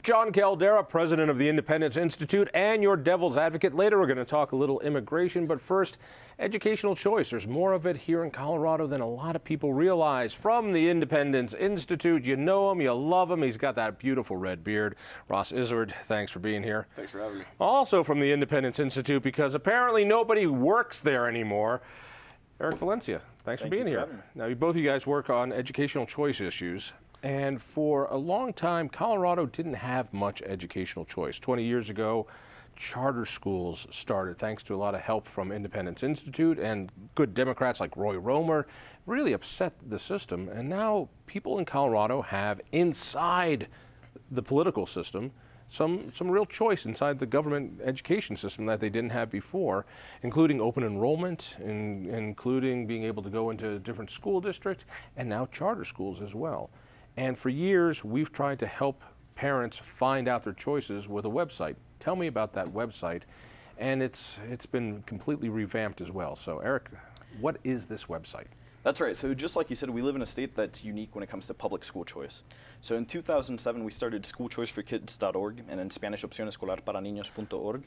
Jon Caldara, president of the Independence Institute and your devil's advocate. Later, we're going to talk a little immigration, but first, educational choice. There's more of it here in Colorado than a lot of people realize. From the Independence Institute, you know him, you love him. He's got that beautiful red beard. Ross Izard, thanks for being here. Thanks for having me. Also from the Independence Institute, because apparently nobody works there anymore, Erick Valencia, thanks for being here. Now, both of you guys work on educational choice issues. And for a long time, Colorado didn't have much educational choice. 20 years ago, charter schools started, thanks to a lot of help from Independence Institute, and good Democrats like Roy Romer really upset the system. And now people in Colorado have, inside the political system, some real choice inside the government education system that they didn't have before, including open enrollment, including being able to go into different school districts, and now charter schools as well. And for years, we've tried to help parents find out their choices with a website. Tell me about that website. And it's been completely revamped as well. So Erick, what is this website? That's right. So just like you said, we live in a state that's unique when it comes to public school choice. So in 2007, we started schoolchoiceforkids.org, and in Spanish, opcionescolarparaniños.org.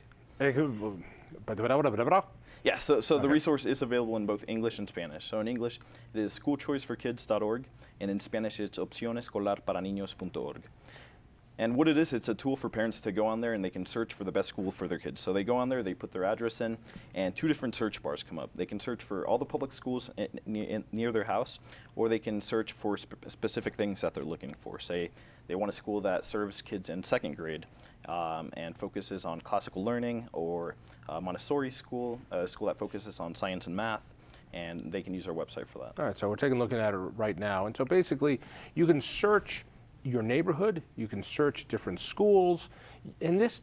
Yeah, so the resource is available in both English and Spanish. So in English, it is schoolchoiceforkids.org, and in Spanish, it's opcionescolarparaniños.org. And what it is, it's a tool for parents to go on there and they can search for the best school for their kids. So they go on there, they put their address in, and two different search bars come up. They can search for all the public schools near their house, or they can search for specific things that they're looking for. Say they want a school that serves kids in second grade and focuses on classical learning, or a Montessori school, a school that focuses on science and math, and they can use our website for that. All right, so we're taking a look at it right now. And so basically, you can search your neighborhood, you can search different schools, and this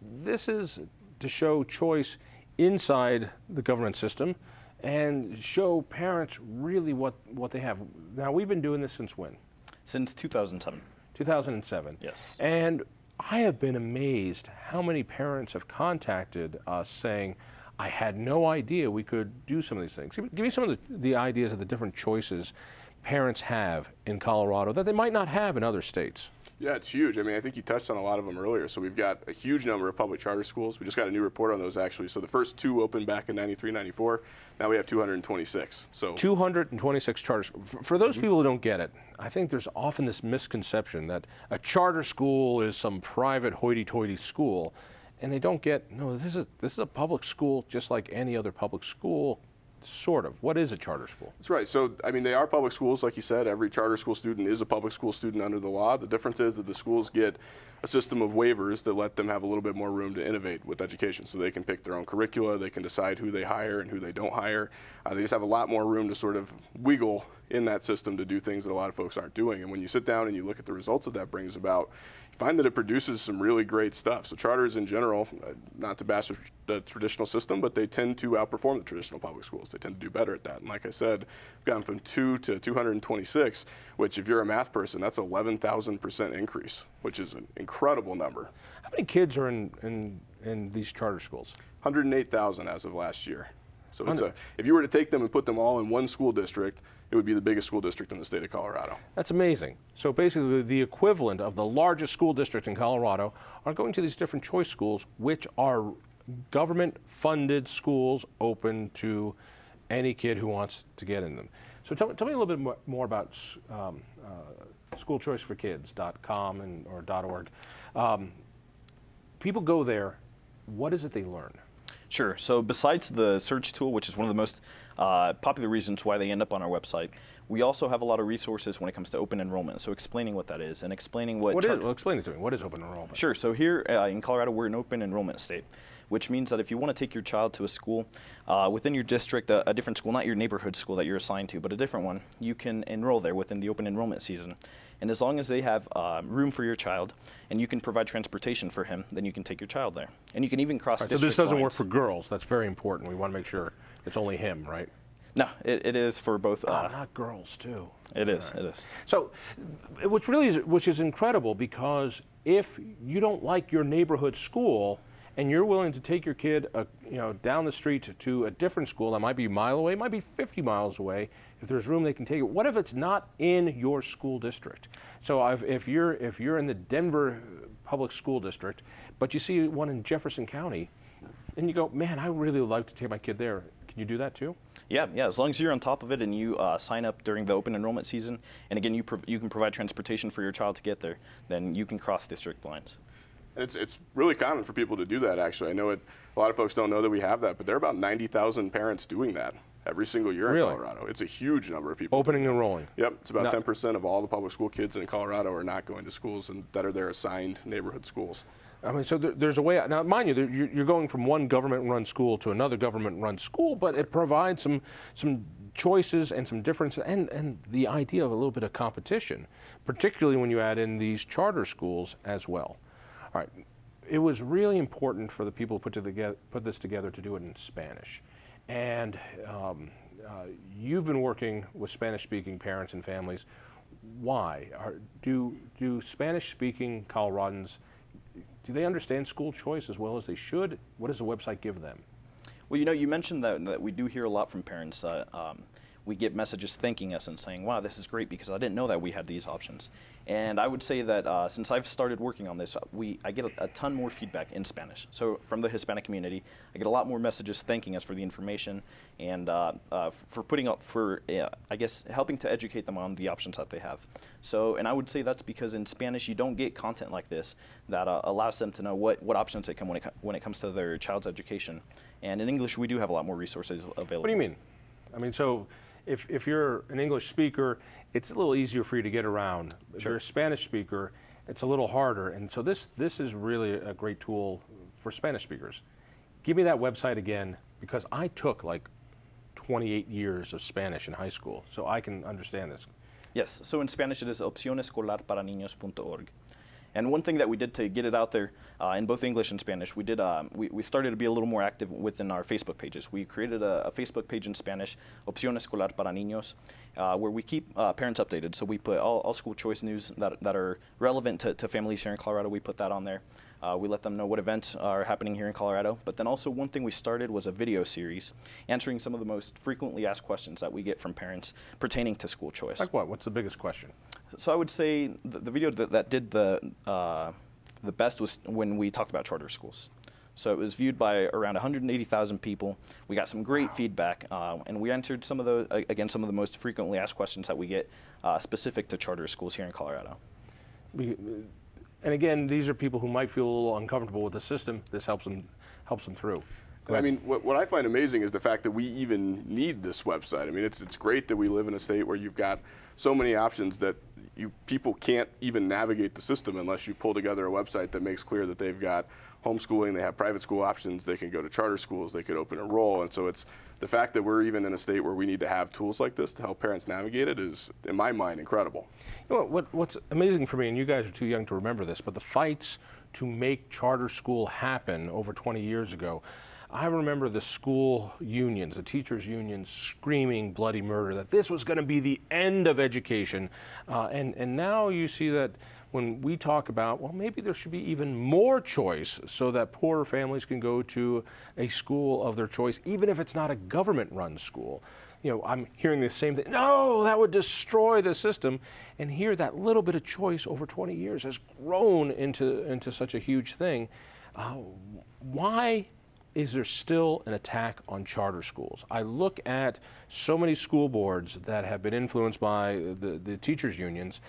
is to show choice inside the government system and show parents really what they have. Now, we've been doing this since when? Since 2007. 2007. Yes. And I have been amazed how many parents have contacted us saying, I had no idea we could do some of these things. Give me some of the ideas of the different choices parents have in Colorado that they might not have in other states. Yeah, it's huge. I mean, I think you touched on a lot of them earlier. So we've got a huge number of public charter schools. We just got a new report on those, actually. So the first two opened back in 93, 94. Now we have 226. So 226 charters. For those people who don't get it, I think there's often this misconception that a charter school is some private hoity-toity school, and they don't get, no, this is a public school just like any other public school. Sort of. What is a charter school? That's right. So, I mean, they are public schools, like you said. Every charter school student is a public school student under the law. The difference is that the schools get a system of waivers that let them have a little bit more room to innovate with education. So they can pick their own curricula, they can decide who they hire and who they don't hire. They just have a lot more room to sort of wiggle in that system to do things that a lot of folks aren't doing. And when you sit down and you look at the results that brings about, you find that it produces some really great stuff. So charters in general, not to bash the traditional system, but they tend to outperform the traditional public schools. They tend to do better at that. And like I said, we've gone from 2 to 226, which if you're a math person, that's 11,000% increase, which is an incredible number. How many kids are in these charter schools? 108,000 as of last year. So it's if you were to take them and put them all in one school district, it would be the biggest school district in the state of Colorado. That's amazing. So basically the equivalent of the largest school district in Colorado are going to these different choice schools, which are government-funded schools open to any kid who wants to get in them. So tell me a little bit more about schoolchoiceforkids.com or .org. People go there. What is it they learn? Sure. So besides the search tool, which is one of the most popular reasons why they end up on our website, we also have a lot of resources when it comes to open enrollment. So explaining what that is and explaining what well, explain it to me. What is open enrollment? Sure. So here in Colorado, we're an open enrollment state, which means that if you want to take your child to a school within your district, a different school, not your neighborhood school that you're assigned to, but a different one, you can enroll there within the open enrollment season. And as long as they have room for your child and you can provide transportation for him, then you can take your child there. And you can even cross district lines. So this doesn't work for girls. That's very important. We want to make sure it's only him, right? No, it is for both. Not girls, too. It is. It is. So which is incredible, because if you don't like your neighborhood school and you're willing to take your kid down the street to a different school that might be a mile away, might be 50 miles away, if there's room they can take it. What if it's not in your school district? So if you're in the Denver public school district, but you see one in Jefferson County, and you go, man, I really would like to take my kid there. Can you do that too? Yeah, as long as you're on top of it and you sign up during the open enrollment season, and again, you can provide transportation for your child to get there, then you can cross district lines. It's really common for people to do that, actually. I know a lot of folks don't know that we have that, but there are about 90,000 parents doing that every single year in Colorado. It's a huge number of people. Opening and enrolling. Yep, it's about 10% of all the public school kids in Colorado are not going to schools that are their assigned neighborhood schools. I mean, so there's a way. Now, mind you, you're going from one government-run school to another government-run school, but it provides some choices and some differences, and the idea of a little bit of competition, particularly when you add in these charter schools as well. All right, it was really important for the people who put this together to do it in Spanish, and you've been working with Spanish-speaking parents and families. Why? Do Spanish-speaking Coloradans, do they understand school choice as well as they should? What does the website give them? Well, you mentioned that we do hear a lot from parents. We get messages thanking us and saying, wow, this is great because I didn't know that we had these options. And I would say that since I've started working on this, I get a ton more feedback in Spanish. So from the Hispanic community, I get a lot more messages thanking us for the information and for putting up I guess, helping to educate them on the options that they have. So, and I would say that's because in Spanish, you don't get content like this that allows them to know what options they come when it comes to their child's education. And in English, we do have a lot more resources available. What do you mean? I mean, so if you're an English speaker, it's a little easier for you to get around. If you're a Spanish speaker, it's a little harder. And so this is really a great tool for Spanish speakers. Give me that website again, because I took like 28 years of Spanish in high school, so I can understand this. Yes, so in Spanish it is opcionescolarparaniños.org. And one thing that we did to get it out there in both English and Spanish, we started to be a little more active within our Facebook pages. We created a Facebook page in Spanish, Opción Escolar para Niños, where we keep parents updated. So we put all school choice news that are relevant to families here in Colorado. We put that on there. We let them know what events are happening here in Colorado. But then also one thing we started was a video series answering some of the most frequently asked questions that we get from parents pertaining to school choice. Like what? What's the biggest question? So I would say the video that did the best was when we talked about charter schools. So it was viewed by around 180,000 people. We got some great feedback, and we answered some of the most frequently asked questions that we get specific to charter schools here in Colorado. And again, these are people who might feel a little uncomfortable with the system. This helps them through. I mean, what I find amazing is the fact that we even need this website. I mean, it's great that we live in a state where you've got so many options that people can't even navigate the system unless you pull together a website that makes clear that they've got homeschooling, they have private school options, they can go to charter schools, they could open enroll. And so it's the fact that we're even in a state where we need to have tools like this to help parents navigate it is, in my mind, incredible. You know, what's amazing for me, and you guys are too young to remember this, but the fights to make charter school happen over 20 years ago, I remember the school unions, the teachers' unions, screaming bloody murder, that this was going to be the end of education. And now you see that when we talk about, well, maybe there should be even more choice so that poorer families can go to a school of their choice, even if it's not a government-run school. You know, I'm hearing the same thing. No, that would destroy the system. And here, that little bit of choice over 20 years has grown into such a huge thing. Why is there still an attack on charter schools? I look at so many school boards that have been influenced by the teachers' unions,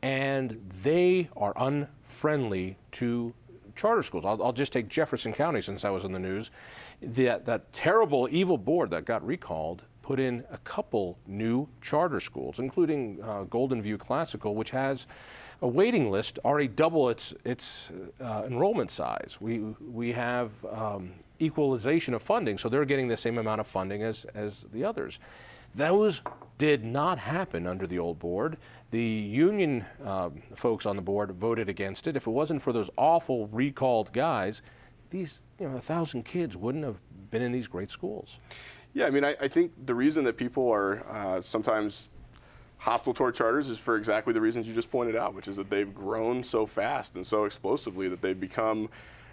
and they are unfriendly to charter schools. I'll just take Jefferson County since I was in the news. That terrible, evil board that got recalled put in a couple new charter schools, including Golden View Classical, which has a waiting list already double its enrollment size. We have equalization of funding, so they're getting the same amount of funding as the others. Those did not happen under the old board. The union folks on the board voted against it. If it wasn't for those awful recalled guys, these 1,000 kids wouldn't have been in these great schools. Yeah, I mean, I think the reason that people are sometimes hostile toward charters is for exactly the reasons you just pointed out, which is that they've grown so fast and so explosively that they've become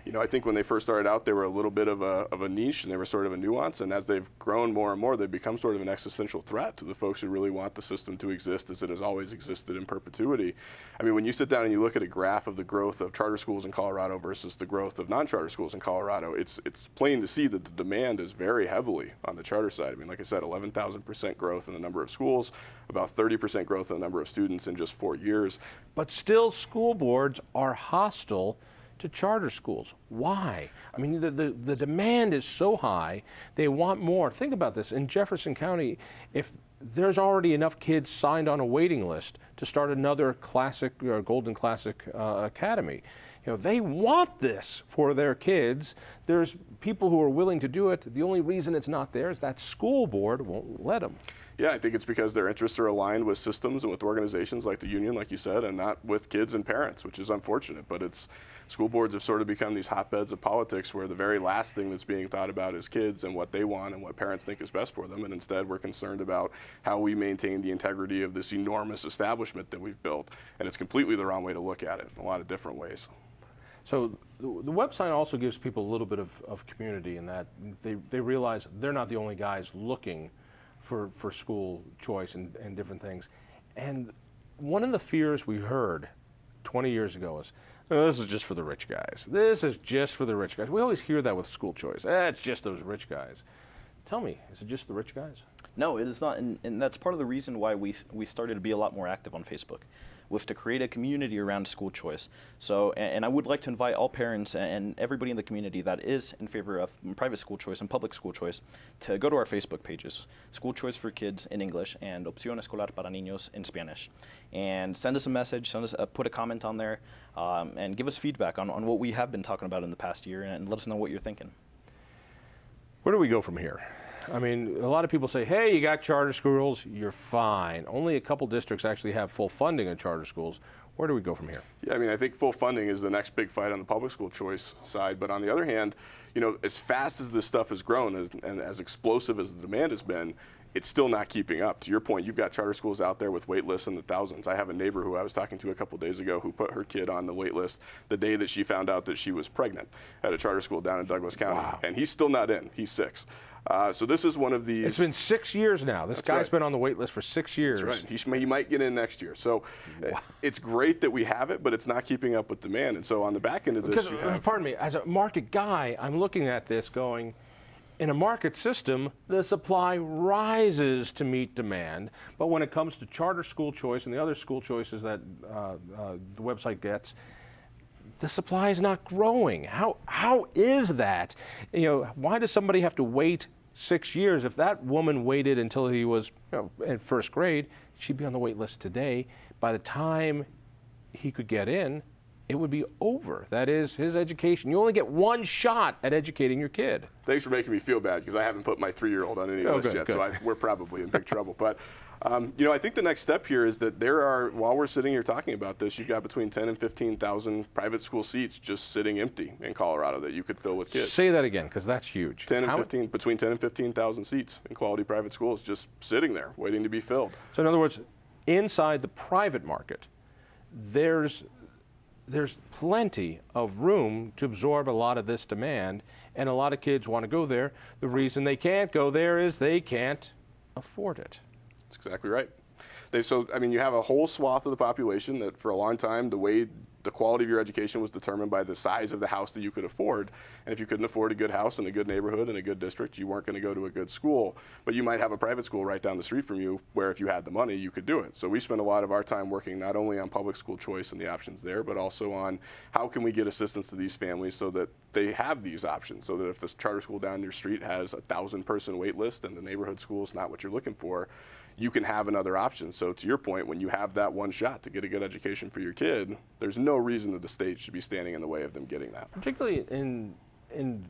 You know, I think when they first started out, they were a little bit of a niche, and they were sort of a nuance. And as they've grown more and more, they've become sort of an existential threat to the folks who really want the system to exist as it has always existed in perpetuity. I mean, when you sit down and you look at a graph of the growth of charter schools in Colorado versus the growth of non-charter schools in Colorado, it's plain to see that the demand is very heavily on the charter side. I mean, like I said, 11,000% growth in the number of schools, about 30% growth in the number of students in just 4 years. But still, school boards are hostile to charter schools. Why? I mean, the demand is so high, they want more. Think about this. In Jefferson County, if there's already enough kids signed on a waiting list to start another classic or Golden Classic academy, you know, they want this for their kids. There's people who are willing to do it. The only reason it's not there is that school board won't let them. Yeah, I think it's because their interests are aligned with systems and with organizations like the union, like you said, and not with kids and parents, which is unfortunate. But it's school boards have sort of become these hotbeds of politics where the very last thing that's being thought about is kids and what they want and what parents think is best for them. And instead, we're concerned about how we maintain the integrity of this enormous establishment that we've built. And it's completely the wrong way to look at it in a lot of different ways. So the website also gives people a little bit of community in that they realize they're not the only guys looking for school choice and different things. And one of the fears we heard 20 years ago is, oh, this is just for the rich guys. This is just for the rich guys. We always hear that with school choice. It's just those rich guys. Tell me, is it just the rich guys? No, it is not, and that's part of the reason why we started to be a lot more active on Facebook, was to create a community around school choice. So, and I would like to invite all parents and everybody in the community that is in favor of private school choice and public school choice to go to our Facebook pages, School Choice for Kids in English and Opción Escolar para Niños in Spanish, and send us a message, put a comment on there, and give us feedback on what we have been talking about in the past year, and let us know what you're thinking. Where do we go from here? I mean, a lot of people say, hey, you got charter schools, you're fine. Only a couple districts actually have full funding of charter schools. Where do we go from here? Yeah, I mean, I think full funding is the next big fight on the public school choice side. But on the other hand, you know, as fast as this stuff has grown and as explosive as the demand has been, it's still not keeping up. To your point, you've got charter schools out there with wait lists in the thousands. I have a neighbor who I was talking to a couple days ago who put her kid on the wait list the day that she found out that she was pregnant at a charter school down in Douglas County. Wow. And he's still not in. He's 6. So this is one of these. It's been 6 years now. This guy's been on the wait list for 6 years. That's right. He might get in next year. So it's great that we have it, but it's not keeping up with demand. And so on the back end of this, you have. Pardon me, as a market guy, I'm looking at this going, in a market system, the supply rises to meet demand. But when it comes to charter school choice and the other school choices that the website gets, the supply is not growing. How is that? You know, why does somebody have to wait 6 years? If that woman waited until he was in first grade, she'd be on the wait list today. By the time he could get in, it would be over. That is his education. You only get one shot at educating your kid. Thanks for making me feel bad because I haven't put my 3-year-old on any list yet, good. so we're probably in big trouble. But you know, I think the next step here is that there are, while we're sitting here talking about this, you've got between 10 and 15,000 private school seats just sitting empty in Colorado that you could fill with kids. Say that again, because that's huge. Between 10 and 15,000 seats in quality private schools just sitting there waiting to be filled. So in other words, inside the private market, there's plenty of room to absorb a lot of this demand, and a lot of kids want to go there. The reason they can't go there is they can't afford it. That's exactly right. So, I mean, you have a whole swath of the population that for a long time, the way the quality of your education was determined by the size of the house that you could afford. And if you couldn't afford a good house in a good neighborhood in a good district, you weren't going to go to a good school. But you might have a private school right down the street from you where if you had the money, you could do it. So we spend a lot of our time working not only on public school choice and the options there, but also on how can we get assistance to these families so that they have these options. So that if this charter school down your street has a 1,000-person wait list and the neighborhood school is not what you're looking for, you can have another option. So to your point, when you have that one shot to get a good education for your kid, there's no reason that the state should be standing in the way of them getting that. Particularly in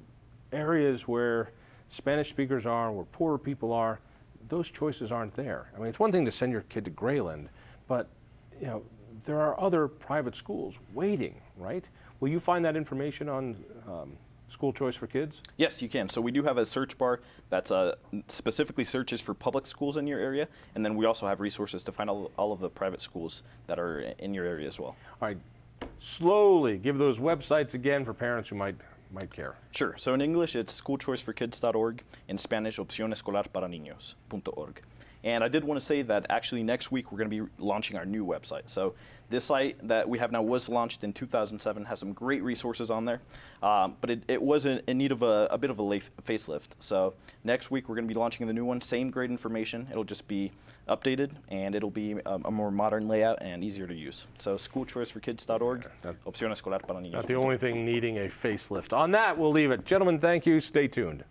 areas where Spanish speakers are, where poorer people are, those choices aren't there. I mean, it's one thing to send your kid to Grayland, but you know, there are other private schools waiting, right? Will you find that information on School Choice for Kids? Yes, you can. So we do have a search bar that's specifically searches for public schools in your area, and then we also have resources to find all of the private schools that are in your area as well. All right, slowly give those websites again for parents who might care. Sure. So in English, it's schoolchoiceforkids.org. In Spanish, opcionescolarparaniños.org. And I did want to say that actually next week we're going to be launching our new website. So this site that we have now was launched in 2007, has some great resources on there, but it was in need of a bit of a facelift. So next week we're going to be launching the new one, same great information. It'll just be updated, and it'll be a more modern layout and easier to use. So schoolchoiceforkids.org, Opción Escolar para Niños. Not the only thing needing a facelift. On that, we'll leave it. Gentlemen, thank you. Stay tuned.